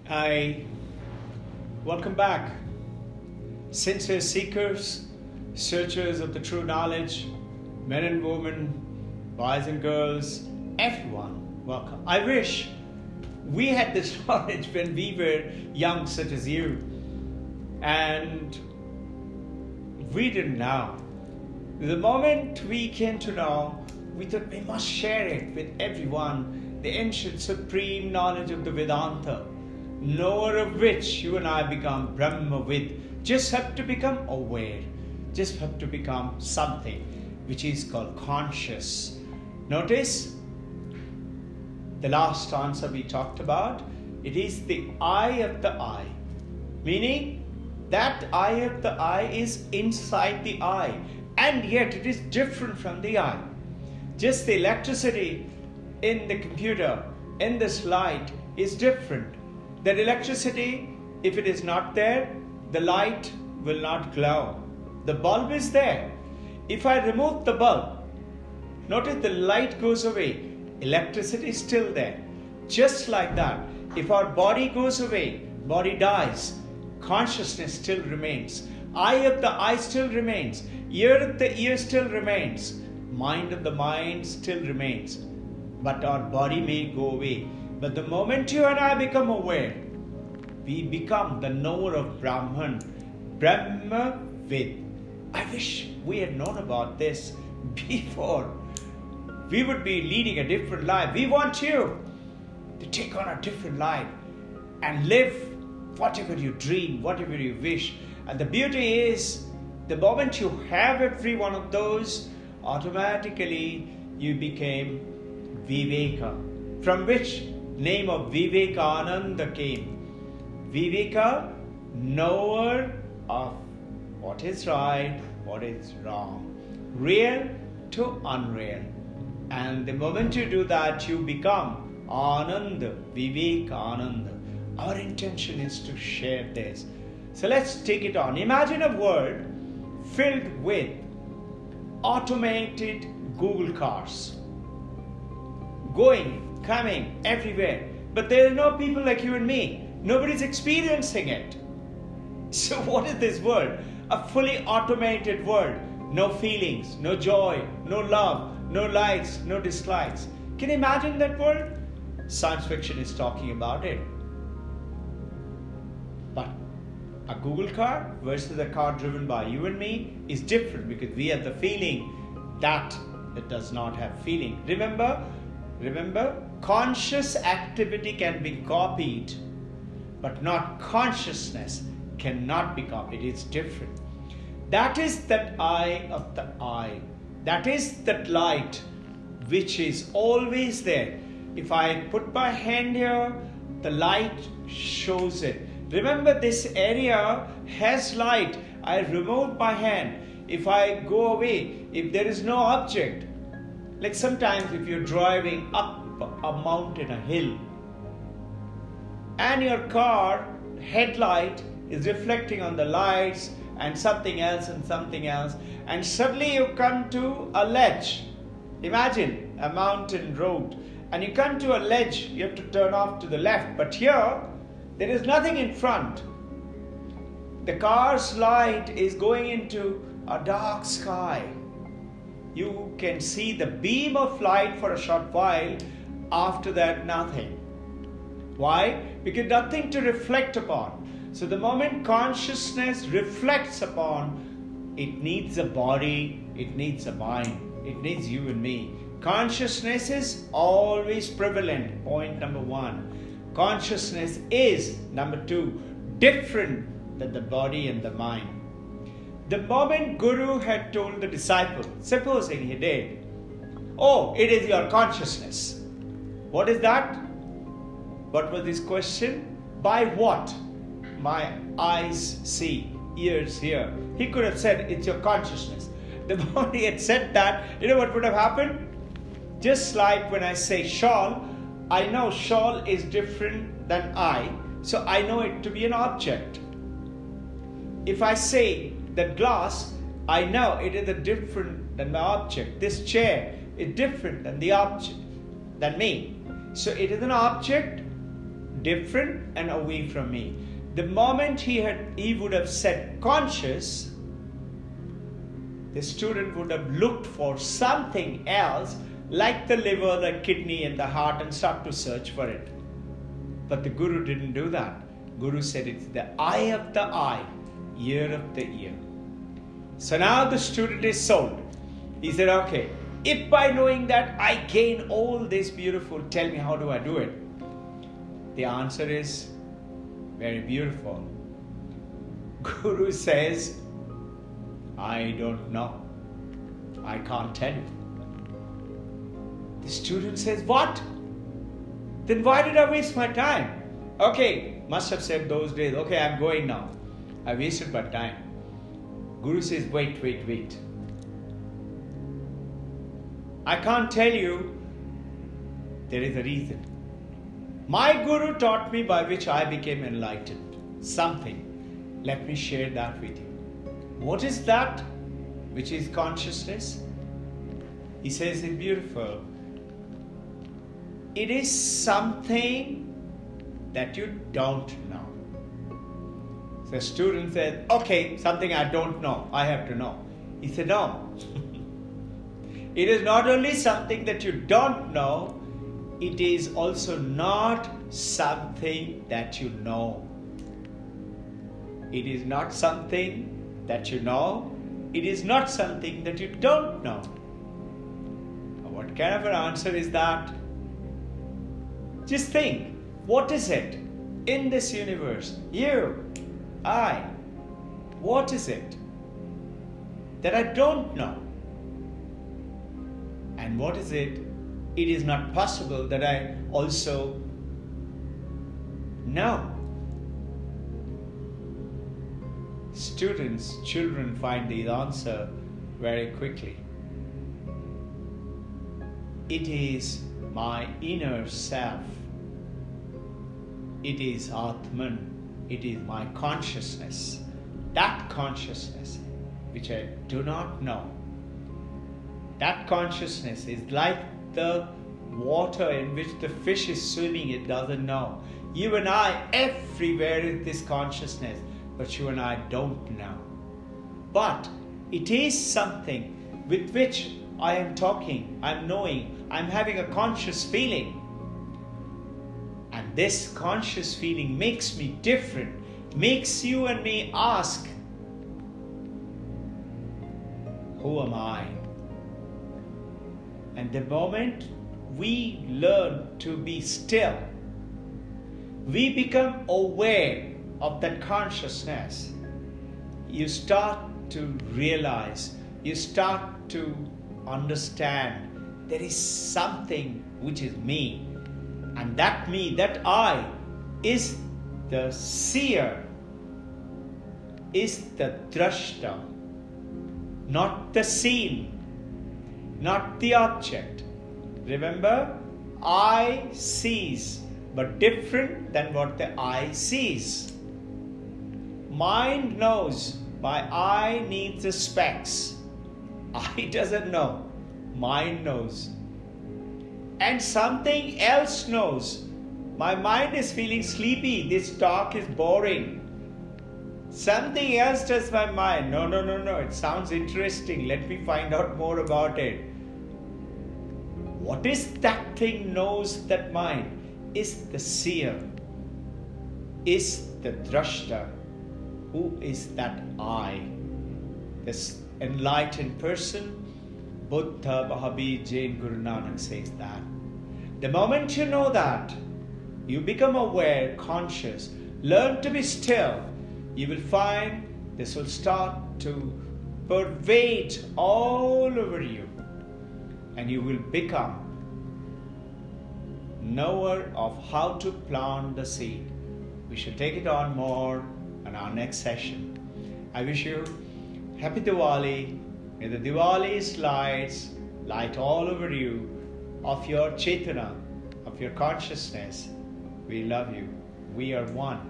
Hi, welcome back. Sincere seekers, searchers of the true knowledge, men and women, boys and girls, everyone, welcome. I wish we had this knowledge when we were young, such as you, and we didn't know. The moment we came to know, we thought we must share it with everyone, the ancient supreme knowledge of the Vedanta, knower of which you and I become Brahmavid. Just have to become aware, just have to become something which is called conscious. Notice the last answer we talked about, it is the eye of the eye, meaning that eye of the eye is inside the eye, and yet it is different from the eye. Just the electricity in the computer, in this light, is different. That electricity, if it is not there, the light will not glow. The bulb is there. If I remove the bulb, notice the light goes away, electricity is still there. Just like that, if our body goes away, body dies, consciousness still remains. Eye of the eye still remains. Ear of the ear still remains. Mind of the mind still remains. But our body may go away. But the moment you and I become aware, we become the knower of Brahman, Brahmavid. I wish we had known about this before. We would be leading a different life. We want you to take on a different life and live whatever you dream, whatever you wish. And the beauty is, the moment you have every one of those, automatically you became Viveka, from which name of Vivekananda came. Viveka, knower of what is right, what is wrong, real to unreal. And the moment you do that, you become Ananda, Vivekananda. Our intention is to share this. So let's take it on. Imagine a world filled with automated Google cars, going, coming everywhere. But there are no people like you and me. Nobody's experiencing it. So what is this world? A fully automated world. No feelings, no joy, no love, no likes, no dislikes. Can you imagine that world? Science fiction is talking about it. But a Google car versus a car driven by you and me is different, because we have the feeling that it does not have feeling. Remember, conscious activity can be copied, but not consciousness cannot be copied. It's different. That is that eye of the eye. That is that light which is always there. If I put my hand here, the light shows it. Remember, this area has light. I remove my hand. If I go away, if there is no object, like sometimes if you're driving up a mountain, a hill, and your car headlight is reflecting on the lights and something else, and suddenly you come to a ledge. Imagine a mountain road, and you come to a ledge, you have to turn off to the left, but here there is nothing in front. The car's light is going into a dark sky. You can see the beam of light for a short while, after that nothing. Why? Because nothing to reflect upon. So the moment consciousness reflects upon, it needs a body, it needs a mind, it needs you and me. Consciousness is always prevalent, point number one. Consciousness is, number two, different than the body and the mind. The moment Guru had told the disciple, supposing he did, oh, it is your consciousness. What is that? What was his question? By what? My eyes see, ears hear. He could have said, it's your consciousness. The moment he had said that, you know what would have happened? Just like when I say shawl, I know shawl is different than I, so I know it to be an object. If I say that glass, I know it is different than my object. This chair is different than the object, than me. So it is an object different and away from me. The moment he would have said conscious, the student would have looked for something else like the liver, the kidney and the heart and start to search for it. But the Guru didn't do that. Guru said it's the eye of the eye, ear of the ear. So now the student is sold. He said, okay, if by knowing that I gain all this beautiful, tell me how do I do it? The answer is very beautiful. Guru says, I don't know. I can't tell you. The student says, what? Then why did I waste my time? Okay, must have said those days, okay, I'm going now. I wasted my time. Guru says, wait. I can't tell you. There is a reason. My Guru taught me by which I became enlightened. Something. Let me share that with you. What is that? Which is consciousness? He says it's beautiful. It is something that you don't know. The student said, okay, something I don't know, I have to know. He said, no. It is not only something that you don't know, it is also not something that you know. It is not something that you know. It is not something that you don't know. What kind of an answer is that? Just think, what is it in this universe? You, I. What is it that I don't know? And what is it? It is not possible that I also know. Students, children find the answer very quickly. It is my inner self. It is Atman. It is my consciousness. That consciousness which I do not know. That consciousness is like the water in which the fish is swimming, it doesn't know. You and I, everywhere is this consciousness, but you and I don't know. But it is something with which I am talking, I'm knowing, I'm having a conscious feeling. And this conscious feeling makes me different, makes you and me ask, who am I? And the moment we learn to be still, we become aware of that consciousness. You start to realize, you start to understand there is something which is me. And that me, that I, is the seer, is the drashta, not the seen, not the object. Remember, I sees, but different than what the eye sees. Mind knows, my eye needs the specs. Eye doesn't know, mind knows. And something else knows. My mind is feeling sleepy, this talk is boring. Something else does my mind. No, it sounds interesting. Let me find out more about it. What is that thing knows that mind? Is the seer, is the drashta. Who is that I? This enlightened person, Buddha, Mahabir, Jain, Guru Nanak says that. The moment you know that, you become aware, conscious, learn to be still, you will find this will start to pervade all over you. And you will become knower of how to plant the seed. We shall take it on more in our next session. I wish you happy Diwali. May the Diwali's lights light all over you of your Chaitana, of your consciousness. We love you. We are one.